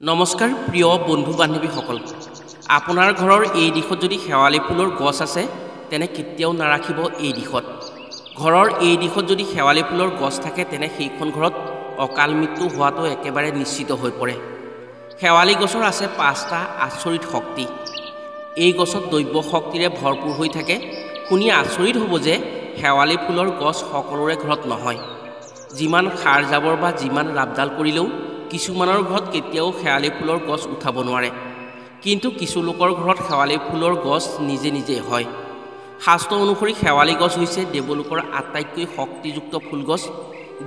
নমস্কাৰ প্ৰিয় বন্ধু বান্ধৱীসকল আপোনাৰ ঘৰৰ এই দিশত যদি শেৱালি ফুলৰ গছ আছে তেনে কেতিয়াও নাৰাখিব এই দিশত ঘৰৰ এই দিশত যদি শেৱালি ফুলৰ গছ থাকে তেনে সেইখন ঘৰত অকাল মৃত্যু হোৱাটো একেবাৰে নিশ্চিত হৈ পৰে শেৱালি গছৰ আছে পাঁচটা আচৰিত শক্তি এই গছত দৈৱ শক্তিৰে ভৰপূৰ হৈ থাকে শুনি আচৰিত হ'ব যে শেৱালি ফুলৰ গছ সকলোৰে ঘৰত নহয় যিমান খাৰ জাবৰ বা যিমান ৰাবদাল কৰিলেও কিছুমানৰ ঘৰত কেতিয়াও শেৱালি ফুলৰ গছ উঠাব নোৱাৰে কিন্তু কিছু লোকৰ ঘৰত শেৱালি ফুলৰ গছ নিজে নিজে হয় শাস্ত্ৰ অনুসৰি শেৱালি গছ হৈছে দেৱলোকৰ আটাইতকৈ শক্তিযুক্ত ফুলগছ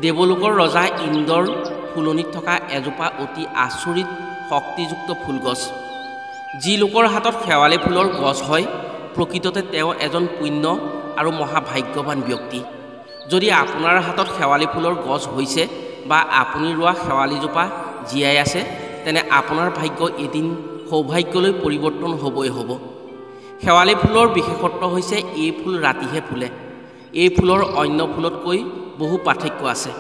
দেৱলোকৰ ৰজা ইন্দ্ৰৰ ফুলনিত থকা এজোপা অতি আচৰিত শক্তিযুক্ত ফুলগছ যি লোকৰ হাতত শেৱালি ফুলৰ গছ হয় প্ৰকৃততে তেওঁ এজন পুণ্য আৰু মহাভাগ্যৱান ব্যক্তি যদি আপোনাৰ হাতত শেৱালি ফুলৰ গছ হৈছে বা আপুনি ৰোৱা শেৱালিজোপা জীয়াই আছে তেনে আপোনাৰ ভাগ্য এদিন সৌভাগ্যলৈ পৰিৱৰ্তন হ'বই হ'ব শেৱালি ফুলৰ বিশেষত্ব হৈছে এই ফুল ৰাতিহে ফুলে এই ফুলৰ অন্য ফুলতকৈ বহু পাৰ্থক্য আছে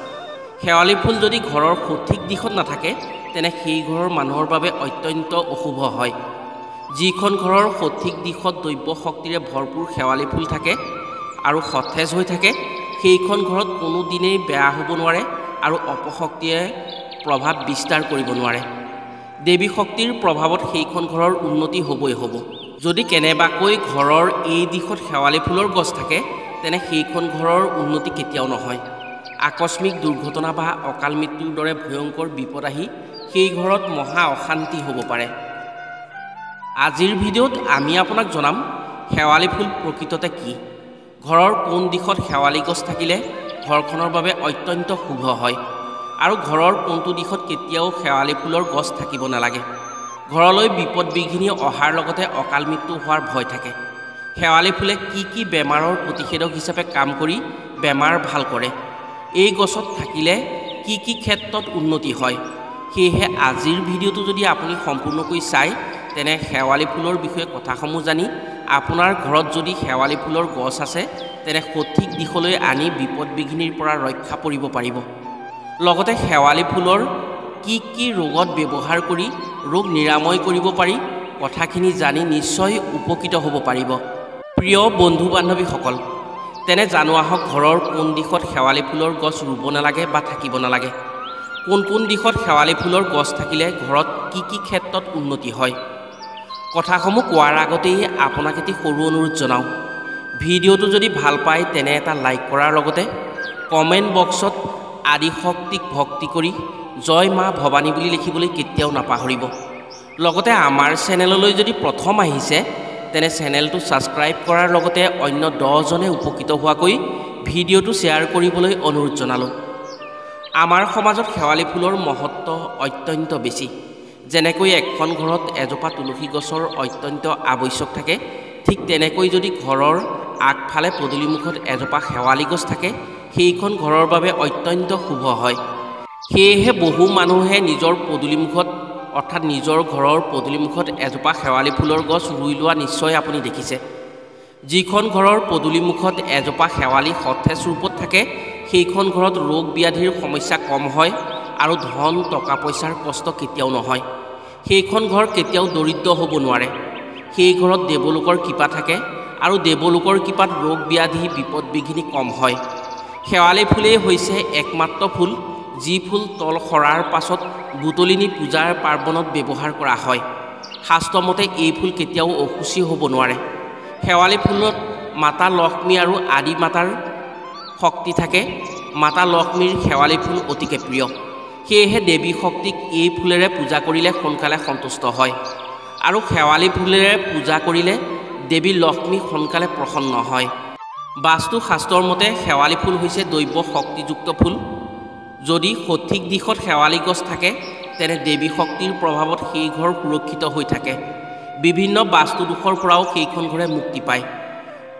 শেৱালি ফুল যদি ঘৰৰ সঠিক দিশত নাথাকে তেনে সেই ঘৰৰ মানুহৰ বাবে অত্যন্ত অশুভ হয় যিখন ঘৰৰ সঠিক দিশত দৈৱ শক্তিৰে ভৰপূৰ শেৱালি ফুল থাকে আৰু সতেজ হৈ থাকে সেইখন ঘৰত কোনো দিনেই বেয়া হ'ব নোৱাৰে আৰু অপশক্তিয়ে প্ৰভাৱ বিস্তাৰ কৰিব নোৱাৰে দেৱী শক্তিৰ প্ৰভাৱত সেইখন ঘৰৰ উন্নতি হ'বই হ'ব যদি কেনেবাকৈ ঘৰৰ এই দিশত শেৱালি ফুলৰ গছ থাকে তেনে সেইখন ঘৰৰ উন্নতি কেতিয়াও নহয় আকস্মিক দুৰ্ঘটনা বা অকাল মৃত্যুৰ দৰে ভয়ংকৰ বিপদ আহি সেই ঘৰত মহা অশান্তি হ'ব পাৰে আজিৰ ভিডিঅ'ত আমি আপোনাক জনাম শেৱালি ফুল প্ৰকৃততে কি ঘৰৰ কোন দিশত শেৱালি গছ থাকিলে ঘৰখনৰ বাবে অত্যন্ত শুভ হয় আৰু ঘৰৰ কোনটো দিশত কেতিয়াও শেৱালি ফুলৰ গছ থাকিব নালাগে ঘৰলৈ বিপদ বিঘিনি অহাৰ লগতে অকাল মৃত্যু হোৱাৰ ভয় থাকে শেৱালি ফুলে কি বেমাৰৰ প্ৰতিষেধক হিচাপে কাম কৰি বেমাৰ ভাল কৰে এই গছত থাকিলে কি ক্ষেত্ৰত উন্নতি হয় সেয়েহে আজিৰ ভিডিঅ'টো যদি আপুনি সম্পূৰ্ণকৈ চায় তেনে শেৱালি ফুলৰ বিষয়ে কথাসমূহ জানি আপোনাৰ ঘৰত যদি শেৱালি ফুলৰ গছ আছে তেনে সঠিক দিশলৈ আনি বিপদ বিঘিনিৰ পৰা ৰক্ষা পৰিব পাৰিব লগতে শেৱালি ফুলৰ কি ৰোগত ব্যৱহাৰ কৰি ৰোগ নিৰাময় কৰিব পাৰি কথাখিনি জানি নিশ্চয় উপকৃত হ'ব পাৰিব প্ৰিয় বন্ধু বান্ধৱীসকল তেনে জানো আহক ঘৰৰ কোন দিশত শেৱালি ফুলৰ গছ ৰুব নালাগে বা থাকিব নালাগে কোন দিশত শেৱালি ফুলৰ গছ থাকিলে ঘৰত কি ক্ষেত্ৰত উন্নতি হয় কথাসমূহ কোৱাৰ আগতেই আপোনাক এটি সৰু অনুৰোধ জনাওঁ ভিডিঅ'টো যদি ভাল পায় তেনে এটা লাইক কৰাৰ লগতে কমেণ্ট বক্সত আদি শক্তিক ভক্তি কৰি জয় মা ভৱানী বুলি লিখিবলৈ কেতিয়াও নাপাহৰিব লগতে আমাৰ চেনেললৈ যদি প্ৰথম আহিছে তেনে চেনেলটো ছাবস্ক্ৰাইব কৰাৰ লগতে অন্য 10 জনে উপকৃত হোৱাকৈ ভিডিঅ'টো শ্বেয়াৰ কৰিবলৈ অনুৰোধ জনালোঁ আমাৰ সমাজত শেৱালি ফুলৰ মহত্ব অত্যন্ত বেছি যেনেকৈ এখন ঘৰত এজোপা তুলসী গছৰ অত্যন্ত আৱশ্যক থাকে ঠিক তেনেকৈ যদি ঘৰৰ আগফালে পদূলিমুখত এজোপা শেৱালি গছ থাকে সেইখন ঘৰৰ বাবে অত্যন্ত শুভ হয় সেয়েহে বহু মানুহে নিজৰ পদূলিমুখত অৰ্থাৎ নিজৰ ঘৰৰ পদূলিমুখত এজোপা শেৱালি ফুলৰ গছ ৰুই লোৱা নিশ্চয় আপুনি দেখিছে যিখন ঘৰৰ পদূলিমুখত এজোপা শেৱালি সতেজ ৰূপত থাকে সেইখন ঘৰত ৰোগ ব্যাধিৰ সমস্যা কম হয় আৰু ধন টকা পইচাৰ কষ্ট কেতিয়াও নহয় সেইখন ঘৰ কেতিয়াও দৰিদ্ৰ হ'ব নোৱাৰে সেই ঘৰত দেৱলোকৰ কৃপা থাকে আৰু দেৱলোকৰ কৃপাত ৰোগ ব্যাধি বিপদ বিঘিনি কম হয় শেৱালি ফুলেই হৈছে একমাত্ৰ ফুল যি ফুল তল সৰাৰ পাছত বুটলিনি পূজাৰ পাৰ্বণত ব্যৱহাৰ কৰা হয় শাস্ত্ৰমতে এই ফুল কেতিয়াও অসুচি হ'ব নোৱাৰে শেৱালি ফুলত মাতা লক্ষ্মী আৰু আদি মাতাৰ শক্তি থাকে মাতা লক্ষ্মীৰ শেৱালি ফুল অতিকে প্ৰিয় সেয়েহে দেৱী শক্তিক এই ফুলেৰে পূজা কৰিলে সোনকালে সন্তুষ্ট হয় আৰু শেৱালি ফুলেৰে পূজা কৰিলে দেৱী লক্ষ্মী সোনকালে প্ৰসন্ন হয় বাস্তু শাস্ত্ৰৰ মতে শেৱালি ফুল হৈছে দৈৱ শক্তিযুক্ত ফুল যদি সঠিক দিশত শেৱালি গছ থাকে তেনে দেৱী শক্তিৰ প্ৰভাৱত সেই ঘৰ সুৰক্ষিত হৈ থাকে বিভিন্ন বাস্তু দোষৰ পৰাও সেইখন ঘৰে মুক্তি পায়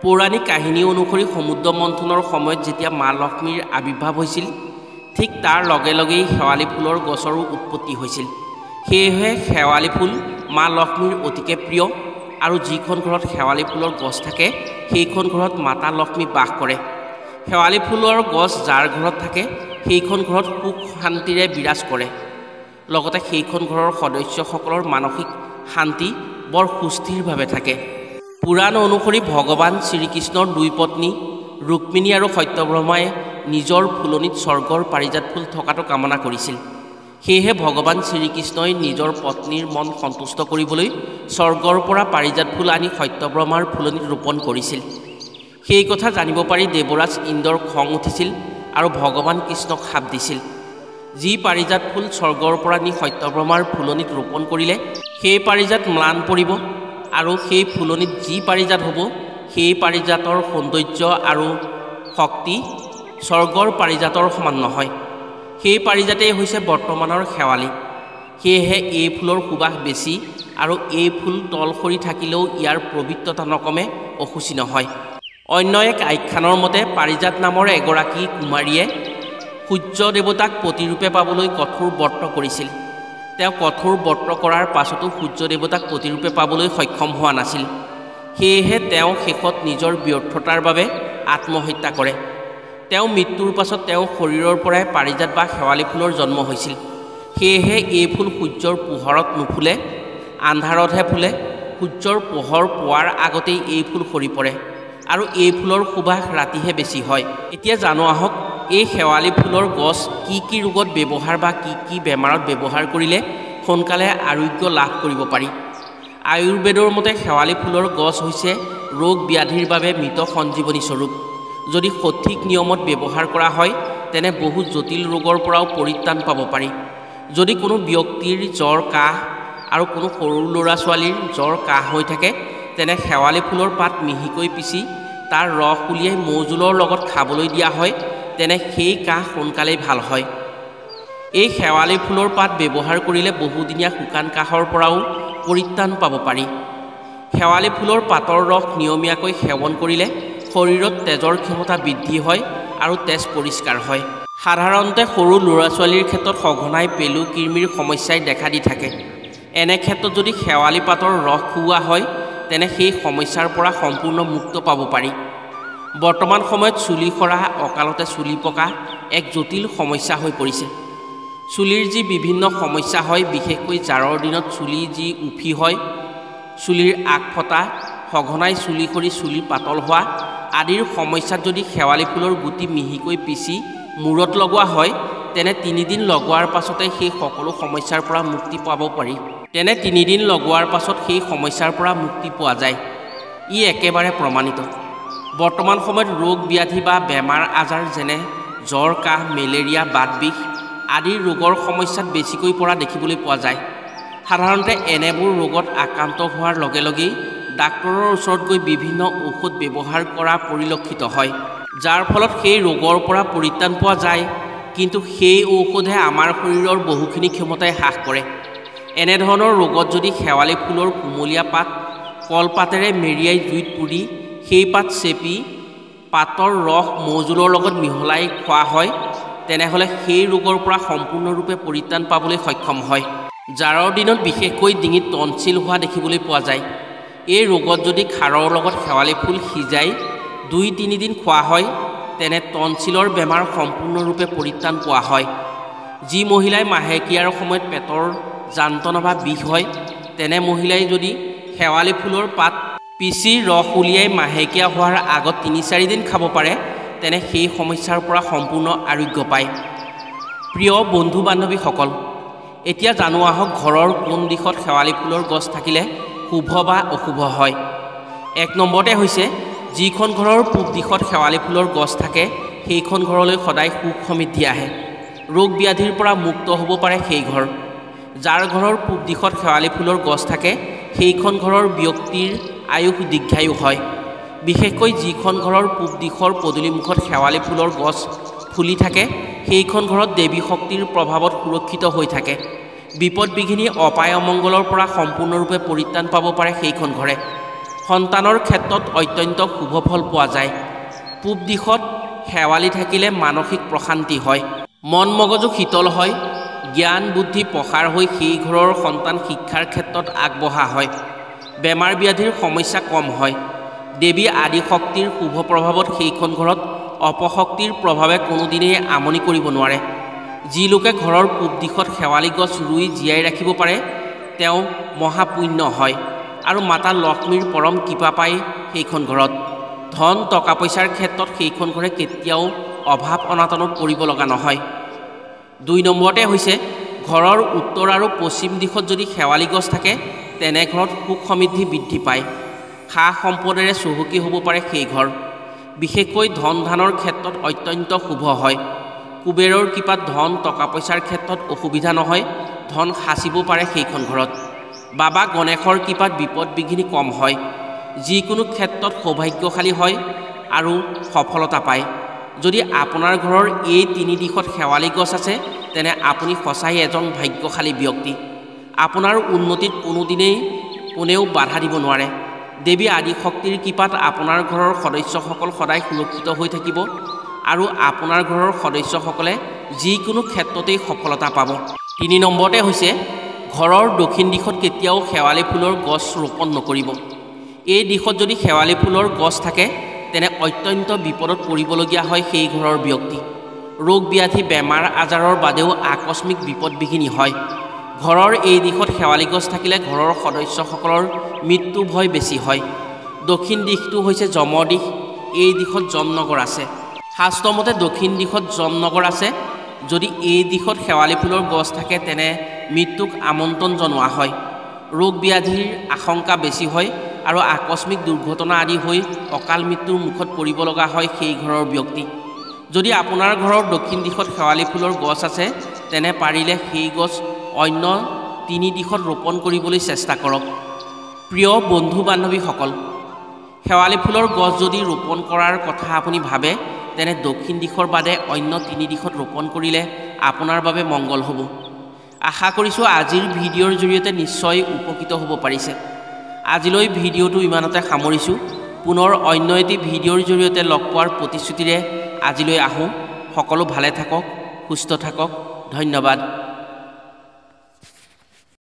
পৌৰাণিক কাহিনী অনুসৰি সমুদ্ৰ মন্থনৰ সময়ত যেতিয়া মা লক্ষ্মীৰ আৱিৰ্ভাৱ হৈছিল ঠিক তাৰ লগে লগেই শেৱালি ফুলৰ গছৰো উৎপত্তি হৈছিল সেয়েহে শেৱালি ফুল মা লক্ষ্মীৰ অতিকে প্ৰিয় আৰু যিখন ঘৰত শেৱালি ফুলৰ গছ থাকে সেইখন ঘৰত মাতা লক্ষ্মী বাস কৰে শেৱালি ফুলৰ গছ যাৰ ঘৰত থাকে সেইখন ঘৰত সুখ শান্তিৰে বিৰাজ কৰে লগতে সেইখন ঘৰৰ সদস্যসকলৰ মানসিক শান্তি বৰ সুস্থিৰভাৱে থাকে। পুৰাণ অনুসৰি ভগৱান শ্ৰীকৃষ্ণৰ দুই পত্নী ৰুক্মিণী আৰু সত্যভামাই নিজৰ ফুলনিত স্বৰ্গৰ পাৰিজাত ফুল থকাটো কামনা কৰিছিল। সেয়েহে ভগৱান শ্ৰীকৃষ্ণই নিজৰ পত্নীৰ মন সন্তুষ্ট কৰিবলৈ স্বৰ্গৰ পৰা পাৰিজাত ফুল আনি সত্যভামাৰ ফুলনিত ৰোপণ কৰিছিল। সেই কথা জানিব পাৰি দেৱৰাজ ইন্দ্ৰৰ খং উঠিছিল আৰু ভগৱান কৃষ্ণক শাপ দিছিল। যি পাৰিজাত ফুল স্বৰ্গৰ পৰা নি সত্যভামাৰ ফুলনিত ৰোপণ কৰিলে সেই পাৰিজাত ম্লান পৰিব আৰু সেই ফুলনিত যি পাৰিজাত হ'ব সেই পাৰিজাতৰ সৌন্দৰ্য আৰু শক্তি স্বৰ্গৰ পাৰিজাতৰ সমান নহয়। সেই পাৰিজাতেই হৈছে বৰ্তমানৰ শেৱালি। সেয়েহে এই ফুলৰ সুবাস বেছি আৰু এই ফুল তল সৰি থাকিলেও ইয়াৰ পবিত্ৰতা নকমে, অসুচি নহয়। অন্য এক আখ্যানৰ মতে পাৰিজাত নামৰ এগৰাকী কুমাৰীয়ে সূৰ্য দেৱতাক প্ৰতিৰূপে পাবলৈ কঠোৰ ব্ৰত কৰিছিল। তেওঁ কঠোৰ ব্ৰত কৰাৰ পাছতো সূৰ্য দেৱতাক প্ৰতিৰূপে পাবলৈ সক্ষম হোৱা নাছিল। সেয়েহে তেওঁ শেষত নিজৰ ব্যৰ্থতাৰ বাবে আত্মহত্যা কৰে। তেওঁ মৃত্যুৰ পাছত তেওঁৰ শৰীৰৰ পৰাই পাৰিজাত বা শেৱালি ফুলৰ জন্ম হৈছিল। সেয়েহে এই ফুল সূৰ্যৰ পোহৰত নুফুলে, আন্ধাৰতহে ফুলে। সূৰ্যৰ পোহৰ পোৱাৰ আগতেই এই ফুল সৰি পৰে আৰু এই ফুলৰ সুবাস ৰাতিহে বেছি হয়। এতিয়া জানো আহক এই শেৱালি ফুলৰ গছ কি ৰোগত ব্যৱহাৰ বা কি বেমাৰত ব্যৱহাৰ কৰিলে সোনকালে আৰোগ্য লাভ কৰিব পাৰি। আয়ুৰ্বেদৰ মতে শেৱালি ফুলৰ গছ হৈছে ৰোগ ব্যাধিৰ বাবে মৃত সঞ্জীৱনী স্বৰূপ। যদি সঠিক নিয়মত ব্যৱহাৰ কৰা হয় তেনে বহু জটিল ৰোগৰ পৰাও পৰিত্ৰাণ পাব পাৰি। যদি কোনো ব্যক্তিৰ জ্বৰ কাহ আৰু কোনো সৰু ল'ৰা ছোৱালীৰ জ্বৰ কাহ হৈ থাকে তেনে শেৱালি ফুলৰ পাত মিহিকৈ পিচি তাৰ ৰস উলিয়াই মৌজোলৰ লগত খাবলৈ দিয়া হয়, তেনে সেই কাহ সোনকালেই ভাল হয়। এই শেৱালি ফুলৰ পাত ব্যৱহাৰ কৰিলে বহুদিনীয়া শুকান কাহৰ পৰাও পৰিত্ৰাণ পাব পাৰি। শেৱালি ফুলৰ পাতৰ ৰস নিয়মীয়াকৈ সেৱন কৰিলে শৰীৰত তেজৰ ক্ষমতা বৃদ্ধি হয় আৰু তেজ পৰিষ্কাৰ হয়। সাধাৰণতে সৰু ল'ৰা ছোৱালীৰ ক্ষেত্ৰত সঘনাই পেলু কৃমিৰ সমস্যাই দেখা দি থাকে। এনে ক্ষেত্ৰত যদি শেৱালি পাতৰ ৰস খুওৱা হয় তেনে সেই সমস্যাৰ পৰা সম্পূৰ্ণ মুক্ত পাব পাৰি। বৰ্তমান সময়ত চুলি সৰা, অকালতে চুলি পকা এক জটিল সমস্যা হৈ পৰিছে। চুলিৰ যি বিভিন্ন সমস্যা হয়, বিশেষকৈ জাৰৰ দিনত চুলি যি উফি হয়, চুলিৰ আগ ফটা, সঘনাই চুলি সৰি চুলি পাতল হোৱা আদিৰ সমস্যাত যদি শেৱালি ফুলৰ গুটি মিহিকৈ পিচি মূৰত লগোৱা হয় তেনে 3 দিন লগোৱাৰ পাছতে সেই সকলো সমস্যাৰ পৰা মুক্তি পাব পাৰি। তেনে 3 দিন লগোৱাৰ পাছত সেই সমস্যাৰ পৰা মুক্তি পোৱা যায়। ই একেবাৰে প্ৰমাণিত। বৰ্তমান সময়ত ৰোগ ব্যাধি বা বেমাৰ আজাৰ যেনে জ্বৰ কাহ, মেলেৰিয়া, বাতবিষ আদিৰ ৰোগৰ সমস্যাত বেছিকৈ পৰা দেখিবলৈ পোৱা যায়। সাধাৰণতে এনেবোৰ ৰোগত আক্ৰান্ত হোৱাৰ লগে লগেই ডাক্তৰৰ ওচৰত গৈ বিভিন্ন ঔষধ ব্যৱহাৰ কৰা পৰিলক্ষিত হয়, যাৰ ফলত সেই ৰোগৰ পৰা পৰিত্ৰাণ পোৱা যায়। কিন্তু সেই ঔষধে আমাৰ শৰীৰৰ বহুখিনি ক্ষমতাই হ্ৰাস কৰে। এনেধৰণৰ ৰোগত যদি শেৱালি ফুলৰ কুমলীয়া পাত কলপাতেৰে মেৰিয়াই জুইত পুৰি সেই পাত চেপি পাতৰ ৰস মৌজোলৰ লগত মিহলাই খোৱা হয় তেনেহ'লে সেই ৰোগৰ পৰা সম্পূৰ্ণৰূপে পৰিত্ৰাণ পাবলৈ সক্ষম হয়। জাৰৰ দিনত বিশেষকৈ ডিঙিত টনচিল হোৱা দেখিবলৈ পোৱা যায়। এই ৰোগত যদি খাৰৰ লগত শেৱালি ফুল সিজাই 2-3 দিন খোৱা হয় তেনে টনচিলৰ বেমাৰ সম্পূৰ্ণৰূপে পৰিত্ৰাণ পোৱা হয়। যি মহিলাই মাহেকীয়াৰ সময়ত পেটৰ যন্ত্ৰণা বা বিষ হয় তেনে মহিলাই যদি শেৱালি ফুলৰ পাত পিচি ৰস উলিয়াই মাহেকীয়া হোৱাৰ আগত 3-4 দিন খাব পাৰে তেনে সেই সমস্যাৰ পৰা সম্পূৰ্ণ আৰোগ্য পায়। প্ৰিয় বন্ধু বান্ধৱীসকল, এতিয়া জানো আহক ঘৰৰ কোন দিশত শেৱালি ফুলৰ গছ থাকিলে শুভ বা অশুভ হয়। 1 নম্বৰতে হৈছে যিখন ঘৰৰ পূব দিশত শেৱালি ফুলৰ গছ থাকে সেইখন ঘৰলৈ সদায় সুখ সমৃদ্ধি আহে। ৰোগ ব্যাধিৰ পৰা মুক্ত হ'ব পাৰে সেই ঘৰ। যাৰ ঘৰৰ পূব দিশত শেৱালি ফুলৰ গছ থাকে সেইখন ঘৰৰ ব্যক্তিৰ আয়ুস দীৰ্ঘায়ু হয়। বিশেষকৈ যিখন ঘৰৰ পূব দিশৰ পদূলিমুখত শেৱালি ফুলৰ গছ ফুলি থাকে সেইখন ঘৰত দেৱী শক্তিৰ প্ৰভাৱত সুৰক্ষিত হৈ থাকে। বিপদ বিঘিনি অপায় অমংগলৰ পৰা সম্পূৰ্ণৰূপে পৰিত্ৰাণ পাব পাৰে সেইখন ঘৰে। সন্তানৰ ক্ষেত্ৰত অত্যন্ত শুভ ফল পোৱা যায়। পূব দিশত শেৱালি থাকিলে মানসিক প্ৰশান্তি হয়, মন মগজু শীতল হয়, জ্ঞান বুদ্ধি প্ৰসাৰ হৈ সেই ঘৰৰ সন্তান শিক্ষাৰ ক্ষেত্ৰত আগবঢ়া হয়, বেমাৰ ব্যাধিৰ সমস্যা কম হয়। দেৱী আদি শক্তিৰ শুভ প্ৰভাৱত সেইখন ঘৰত অপশক্তিৰ প্ৰভাৱে কোনোদিনেই আমনি কৰিব নোৱাৰে। যি লোকে ঘৰৰ পূব দিশত শেৱালি গছ ৰুই জীয়াই ৰাখিব পাৰে তেওঁ মহাপুণ্য হয় আৰু মাতা লক্ষ্মীৰ পৰম কৃপা পায় সেইখন ঘৰত। ধন টকা পইচাৰ ক্ষেত্ৰত সেইখন ঘৰে কেতিয়াও অভাৱ অনাটনত পৰিব লগা নহয়। 2 নম্বৰতে হৈছে ঘৰৰ উত্তৰ আৰু পশ্চিম দিশত যদি শেৱালি গছ থাকে তেনে ঘৰত সুখ সমৃদ্ধি বৃদ্ধি পায়। সা সম্পদেৰে চহকী হ'ব পাৰে সেই ঘৰ। বিশেষকৈ ধন ধানৰ ক্ষেত্ৰত অত্যন্ত শুভ হয়। কুবেৰৰ কৃপাত ধন টকা পইচাৰ ক্ষেত্ৰত অসুবিধা নহয়, ধন সাঁচিব পাৰে সেইখন ঘৰত। বাবা গণেশৰ কৃপাত বিপদ বিঘিনি কম হয়। যিকোনো ক্ষেত্ৰত সৌভাগ্যশালী হয় আৰু সফলতা পায়। যদি আপোনাৰ ঘৰৰ এই 3 দিশত শেৱালি গছ আছে তেনে আপুনি সঁচাই এজন ভাগ্যশালী ব্যক্তি। আপোনাৰ উন্নতিত কোনেও বাধা দিব নোৱাৰে। দেৱী আদিশক্তিৰ কৃপাত আপোনাৰ ঘৰৰ সদস্যসকল সদায় সুৰক্ষিত হৈ থাকিব আৰু আপোনাৰ ঘৰৰ সদস্যসকলে যিকোনো ক্ষেত্ৰতেই সফলতা পাব। 3 নম্বৰতে হৈছে ঘৰৰ দক্ষিণ দিশত কেতিয়াও শেৱালি ফুলৰ গছ ৰোপণ নকৰিব। এই দিশত যদি শেৱালি ফুলৰ গছ থাকে তেনে অত্যন্ত বিপদত পৰিবলগীয়া হয় সেই ঘৰৰ ব্যক্তি। ৰোগ ব্যাধি বেমাৰ আজাৰৰ বাদেও আকস্মিক বিপদ বিঘিনি হয়। ঘৰৰ এই দিশত শেৱালি গছ থাকিলে ঘৰৰ সদস্যসকলৰ মৃত্যু ভয় বেছি হয়। দক্ষিণ দিশটো হৈছে যমৰ দিশ। এই দিশত যমনগৰ আছে। শাস্ত্ৰমতে দক্ষিণ দিশত যমনগৰ আছে। যদি এই দিশত শেৱালি ফুলৰ গছ থাকে তেনে মৃত্যুক আমন্ত্ৰণ জনোৱা হয়। ৰোগ ব্যাধিৰ আশংকা বেছি হয় আৰু আকস্মিক দুৰ্ঘটনা আদি হৈ অকাল মৃত্যুৰ মুখত পৰিব লগা হয় সেই ঘৰৰ ব্যক্তি। যদি আপোনাৰ ঘৰৰ দক্ষিণ দিশত শেৱালি ফুলৰ গছ আছে তেনে পাৰিলে সেই গছ অন্য 3 দিশত ৰোপণ কৰিবলৈ চেষ্টা কৰক। প্ৰিয় বন্ধু বান্ধৱীসকল, শেৱালি ফুলৰ গছ যদি ৰোপণ কৰাৰ কথা আপুনি ভাবে তেনে দক্ষিণ দিশৰ বাদে অন্য 3 দিশত ৰোপণ কৰিলে আপোনাৰ বাবে মংগল হ'ব। আশা কৰিছোঁ আজিৰ ভিডিঅ'ৰ জৰিয়তে নিশ্চয় উপকৃত হ'ব পাৰিছে। আজিলৈ ভিডিঅ'টো ইমানতে সামৰিছোঁ। পুনৰ অন্য এটি ভিডিঅ'ৰ জৰিয়তে লগ পোৱাৰ প্ৰতিশ্ৰুতিৰে আজিলৈ আহোঁ। সকলো ভালে থাকক, সুস্থ থাকক। ধন্যবাদ।